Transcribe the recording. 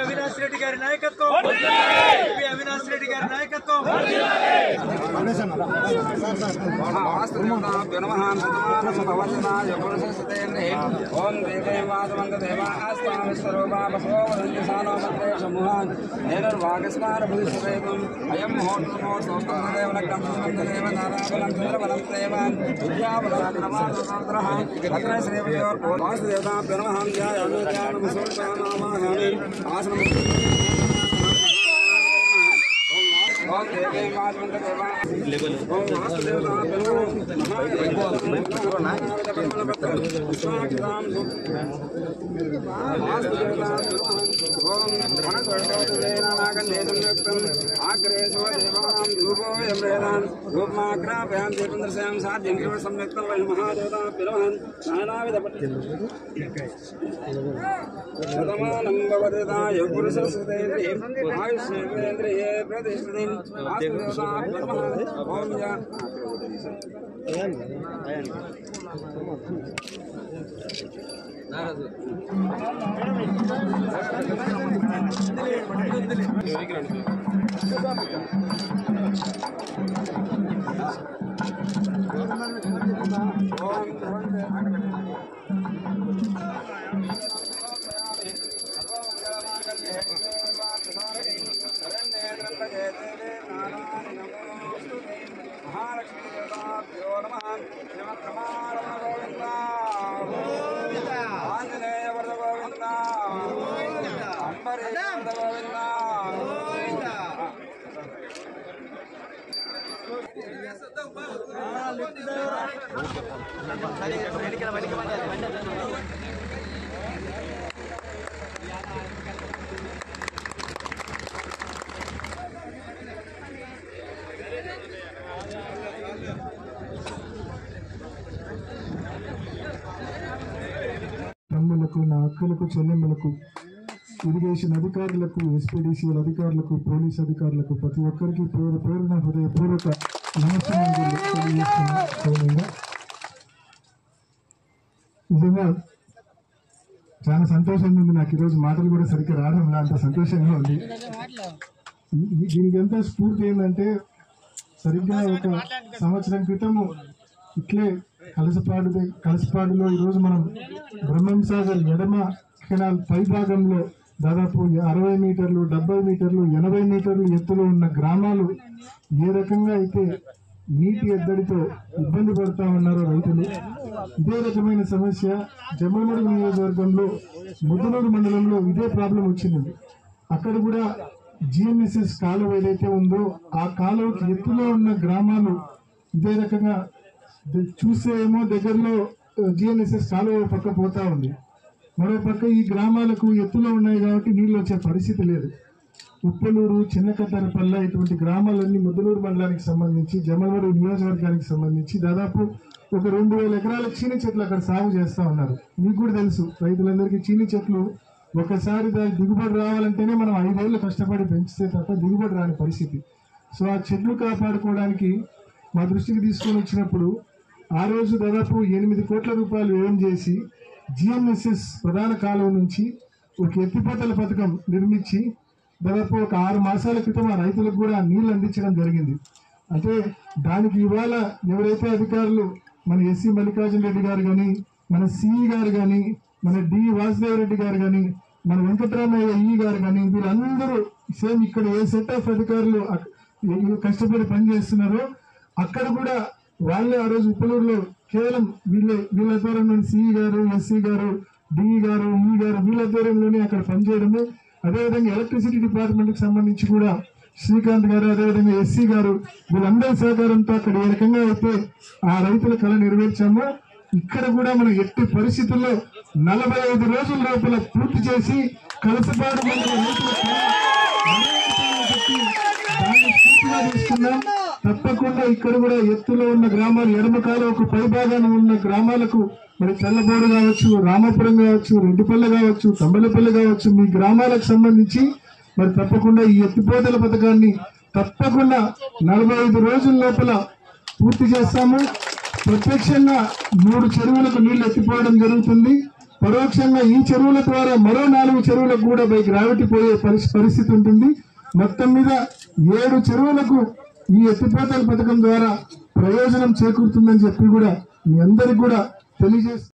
అవినాష్ రెడ్డి గారి నాయకత్వం, అవినాష్ రెడ్డి గారి నాయకత్వం. ఓం దేవాదవంత దేవాస్వామిస్వరూపాపసోవరంజసానోమద్రేషముహాన్ నేనుర్వాగస్మారభుదిశదేవం అయం ముహూర్తమోర్తోస్తమదేవనగ్నమదేవ నారాబలం చంద్రబలం దేవాన్ విద్యాబలాక్రమాద్రః తత్ర శ్రేవయోర్భో వాసుదేవతాభ్యో నమః ధ్యాయామి ఆసనం ఓం దేవే వాదవంత దేవా ఓం వాసుదేవతాభ్యో తమ్ములకు, నా అక్కలకు, చెల్లెమ్మలకు, ఇరిగేషన్ అధికారులకు, ఎస్పీడీసీఎల్ అధికారులకు, పోలీస్ అధికారులకు ప్రతి ఒక్కరికి పేరు పేరున హృదయపూర్వక నమస్కారాలు తెలియజేస్తున్నాను. నిజంగా చాలా సంతోషంగా ఉంది. నాకు ఈరోజు మాటలు కూడా సరిగ్గా రావడం అంత సంతోషంగా ఉంది. దీనికి ఎంత స్ఫూర్తి ఏంటంటే, సరిగ్గా ఒక సంవత్సరం క్రితము ఇట్లే కలసపాడులో ఈరోజు మనం బ్రహ్మంసాగర్ ఎడమ కెనాల్ పై భాగంలో దాదాపు 60 మీటర్లు, 70 మీటర్లు, 80 మీటర్లు ఎత్తులో ఉన్న గ్రామాలు ఏ రకంగా అయితే నీటి ఎద్దడితో ఇబ్బంది పడుతూ ఉన్నారో రైతులు, ఇదే రకమైన సమస్య జమ్మలమడుగు నియోజకవర్గంలో ముద్దనూరు మండలంలో ఇదే ప్రాబ్లం వచ్చింది. అక్కడ కూడా జిఎంఎస్ఎస్ కాలువ ఏదైతే ఉందో ఆ కాలువకి ఎత్తులో ఉన్న గ్రామాలు ఇదే రకంగా చూస్తే ఏమో దగ్గరలో జిఎన్ఎస్ఎస్ కాలువ పక్క పోతా ఉంది, మరో పక్క ఈ గ్రామాలకు ఎత్తులో ఉన్నాయి కాబట్టి నీళ్ళు వచ్చే పరిస్థితి లేదు. ఉప్పలూరు, చిన్నకద్దరపల్లె ఇటువంటి గ్రామాలన్నీ ముద్దలూరు మండలానికి సంబంధించి, జమ్మలమడుగు నియోజకవర్గానికి సంబంధించి దాదాపు ఒక 2000 ఎకరాల చీని చెట్లు అక్కడ సాగు చేస్తూ ఉన్నారు. మీకు కూడా తెలుసు, రైతులందరికీ చీని చెట్లు ఒకసారి దాని దిగుబడి రావాలంటేనే మనం 5 ఏళ్ళు కష్టపడి పెంచితే తప్ప దిగుబడి రాని పరిస్థితి. సో ఆ చెట్లు కాపాడుకోవడానికి మా దృష్టికి తీసుకొని వచ్చినప్పుడు ఆ రోజు దాదాపు 8 కోట్ల రూపాయలు వ్యయం చేసి జిఎంఎస్ఎస్ ప్రధాన కాలువ నుంచి ఒక ఎత్తిపోతల పథకం నిర్మించి దాదాపు ఒక 6 మాసాల క్రితం ఆ రైతులకు కూడా నీళ్లు అందించడం జరిగింది. అంటే దానికి ఇవాళ ఎవరైతే అధికారులు మన ఎస్సీ మల్లికార్జున రెడ్డి గారు కానీ, మన సిఈ గారు కానీ, మన డి వాసుదేవ రెడ్డి గారు కానీ, మన వెంకటరామయ్య ఈ గారు కానీ, వీళ్ళందరూ సేమ్ ఇక్కడ ఏ సెట్ ఆఫ్ అధికారులు కష్టపడి పనిచేస్తున్నారో అక్కడ కూడా వాళ్ళే ఆ రోజు ఉప్పలూరులో కేవలం వీళ్ళ ఆధ్వర్యంలో సిఈ గారు, ఎస్సీ గారు, డిఈ గారు, ఈ గారు వీళ్ళ ఆధ్వర్యంలోనే అక్కడ పనిచేయడము. అదేవిధంగా ఎలక్ట్రిసిటీ డిపార్ట్మెంట్కి సంబంధించి కూడా శ్రీకాంత్ గారు, అదేవిధంగా ఎస్సీ గారు వీళ్ళందరి సహకారంతో అక్కడ ఏ రకంగా అయితే ఆ రైతుల కళ నెరవేర్చామో ఇక్కడ కూడా మనం ఎట్టి పరిస్థితుల్లో 45 రోజుల లోపల పూర్తి చేసి కలసపాడు తీసుకున్నాం. తప్పకుండా ఇక్కడ కూడా ఎత్తులో ఉన్న గ్రామాలు, ఎడమకాలం ఒక పైభాగాన ఉన్న గ్రామాలకు మరి చల్లబోడు కావచ్చు, రామాపురం కావచ్చు, రెడ్డిపల్లె కావచ్చు, తంబలపల్లి కావచ్చు, మీ గ్రామాలకు సంబంధించి మరి తప్పకుండా ఈ ఎత్తిపోతల పథకాన్ని తప్పకుండా 45 రోజుల లోపల పూర్తి చేస్తాము. ప్రత్యక్షంగా 3 చెరువులకు నీళ్లు ఎత్తిపోవడం జరుగుతుంది. పరోక్షంగా ఈ చెరువుల ద్వారా మరో 4 చెరువులకు కూడా బై గ్రావిటీ పోయే పరిస్థితి ఉంటుంది. మొత్తం మీద 7 చెరువులకు ఈ ఎత్తిపోతల పథకం ద్వారా ప్రయోజనం చేకూరుతుందని చెప్పి కూడా మీ అందరికి కూడా తెలియజేస్తారు.